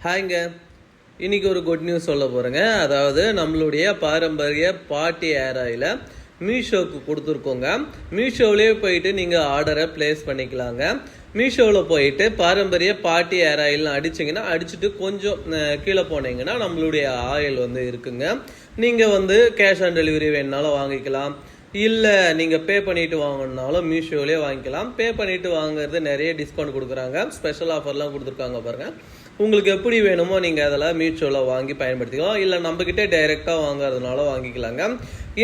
ஹாய்ங்க, இன்னைக்கு ஒரு good news சொல்ல போகிறேங்க. அதாவது நம்மளுடைய பாரம்பரிய பாட்டி ஏர் ஆயிலை மீஷோவுக்கு கொடுத்துருக்கோங்க. மீஷோவிலே போயிட்டு நீங்கள் ஆர்டரை ப்ளேஸ் பண்ணிக்கலாங்க. மீஷோவில் போயிட்டு பாரம்பரிய பாட்டி ஏர் ஆயில்னு அடிச்சிங்கன்னா அடிச்சுட்டு கொஞ்சம் கீழே போனீங்கன்னா நம்மளுடைய ஆயில் இருக்குங்க. நீங்கள் கேஷ் ஆன் டெலிவரி வேணுனாலும் வாங்கிக்கலாம், இல்லை நீங்கள் பே பண்ணிவிட்டு வாங்கினாலும் மீஷோவிலே வாங்கிக்கலாம். பே பண்ணிவிட்டு வாங்குறது நிறைய டிஸ்கவுண்ட் கொடுக்குறாங்க, ஸ்பெஷல் ஆஃபர்லாம் கொடுத்துருக்காங்க பாருங்கள். உங்களுக்கு எப்படி வேணுமோ நீங்கள் அதெல்லாம் மீஷோவில் வாங்கி பயன்படுத்திக்கலாம், இல்லை நம்மக்கிட்டே டைரெக்டாக வாங்குறதுனால வாங்கிக்கலாங்க.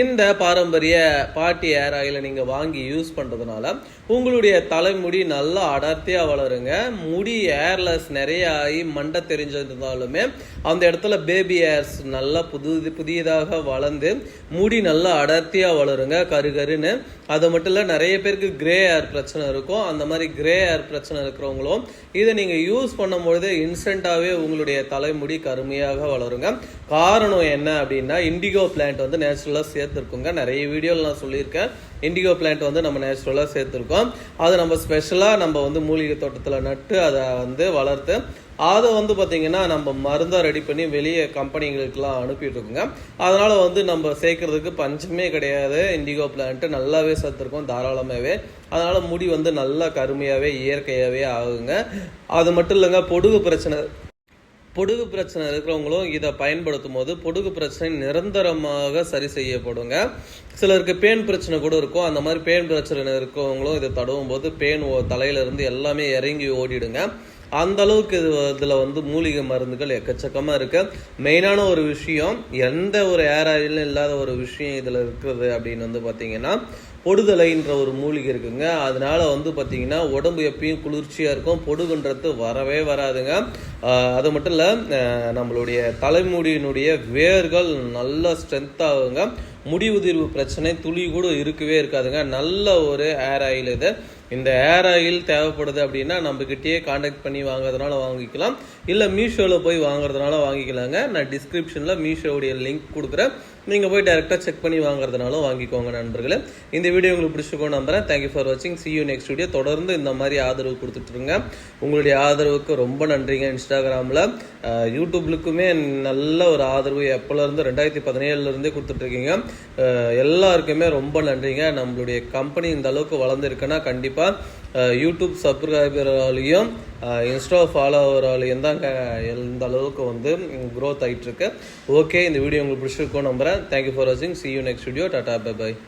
இந்த பாரம்பரிய பாட்டி ஏர் ஆயிலை நீங்கள் வாங்கி யூஸ் பண்ணுறதுனால உங்களுடைய தலைமுடி நல்லா அடர்த்தியாக வளருங்க. முடி ஏர்லெஸ் நிறைய ஆகி மண்டை தெரிஞ்சிருந்தாலுமே அந்த இடத்துல பேபி ஏர்ஸ் நல்லா புதியதாக வளர்ந்து முடி நல்லா அடர்த்தியாக வளருங்க, கருன்னு. அது மட்டும் இல்லை, நிறைய பேருக்கு கிரே ஏர் பிரச்சனை இருக்கும். அந்த மாதிரி கிரே ஏர் பிரச்சனை இருக்கிறவங்களும் இதை நீங்கள் யூஸ் பண்ணும்பொழுது இன்ஸ்டண்ட்டாகவே உங்களுடைய தலைமுடி கருமையாக வளருங்க. காரணம் என்ன அப்படின்னா, இண்டிகோ பிளான்ட் நேச்சுரலாக சேர்த்துருக்குங்க. நிறைய வீடியோவில் நான் சொல்லியிருக்கேன், இண்டிகோ பிளான்ட் நம்ம நேச்சுரலாக சேர்த்துருக்கோம். அதை நம்ம ஸ்பெஷலாக நம்ம மூலிகை தோட்டத்தில் நட்டு அதை வளர்த்து அதை பார்த்தீங்கன்னா நம்ம மருந்தாக ரெடி பண்ணி வெளியே கம்பெனிகளுக்கெல்லாம் அனுப்பிட்டு இருக்கோங்க. அதனால் நம்ம சேர்க்கறதுக்கு பஞ்சமே கிடையாது. இண்டிகோ பிளான்ட் நல்லாவே சேர்த்துருக்கோம் தாராளமாகவே. அதனால் முடி நல்லா கருமையாகவே இயற்கையாகவே ஆகுங்க. அது மட்டும் இல்லைங்க, பொடுகு பிரச்சனை இருக்கிறவங்களும் இதை பயன்படுத்தும் போது பொடுகு பிரச்சனை நிரந்தரமாக சரி செய்யப்படுங்க. சிலருக்கு பேன் பிரச்சனை கூட இருக்கும். அந்த மாதிரி பேன் பிரச்சனை இருக்கிறவங்களும் இதை தடவும் போது பேன் தலையிலிருந்து எல்லாமே இறங்கி ஓடிடுங்க. அந்த அளவுக்கு இதில் மூலிகை மருந்துகள் எக்கச்சக்கமாக இருக்கு. மெயினான ஒரு விஷயம், எந்த ஒரு ஏர் ஆயிலும் இல்லாத ஒரு விஷயம் இதில் இருக்கிறது அப்படின்னு பார்த்தீங்கன்னா, பொடுதலைன்ற ஒரு மூலிகை இருக்குங்க. அதனால பார்த்தீங்கன்னா உடம்பு எப்பயும் குளிர்ச்சியாக இருக்கும், பொடுகுன்றது வரவே வராதுங்க. அது மட்டும் இல்லை, நம்மளுடைய தலைமுடியினுடைய வேர்கள் நல்ல ஸ்ட்ரென்த் ஆகுங்க. முடி உதிர்வு பிரச்சனை துளி கூட இருக்கவே இருக்காதுங்க. நல்ல ஒரு ஏர் ஆயில் இது. இந்த ஏர் ஆயில் தேவைப்படுது அப்படின்னா நம்மக்கிட்டேயே கான்டாக்ட் பண்ணி வாங்குறதுனால வாங்கிக்கலாம், இல்லை மீஷோவில் போய் வாங்குறதுனால வாங்கிக்கலாங்க. நான் டிஸ்கிரிப்ஷனில் மீஷோவுடைய லிங்க் கொடுக்குறேன், நீங்கள் போய் டைரெக்டாக செக் பண்ணி வாங்குறதுனாலும் வாங்கிக்கோங்க நண்பர்களே. இந்த வீடியோ உங்களுக்கு பிடிச்சிருக்கோம் நம்புறேன். தேங்க்யூ ஃபார் வாட்சிங். see you next video. தொடர்ந்து இந்த மாதிரி ஆதரவு கொடுத்துட்ருங்க. உங்களுடைய ஆதரவுக்கு ரொம்ப நன்றிங்க. இன்ஸ்டாகிராமில் யூடியூப்லுக்குமே நல்ல ஒரு ஆதரவு எப்போலேருந்து 2017 கொடுத்துட்ருக்கீங்க. எல்லாருக்குமே ரொம்ப நன்றிங்க. நம்மளுடைய கம்பெனி இந்த அளவுக்கு வளர்ந்துருக்குன்னா கண்டிப்பாக யூடியூப் சப்ஸ்கிரைபராலையும் இன்ஸ்டா ஃபாலோவராலையும் தான் எந்த அளவுக்கு க்ரோத் ஆகிட்டுருக்கு. ஓகே, இந்த வீடியோ உங்களுக்கு பிடிச்சிருக்கோம் நம்புறேன். தேங்க்யூ ஃபார் வாட்சிங். see you next video. Tata, bye bye.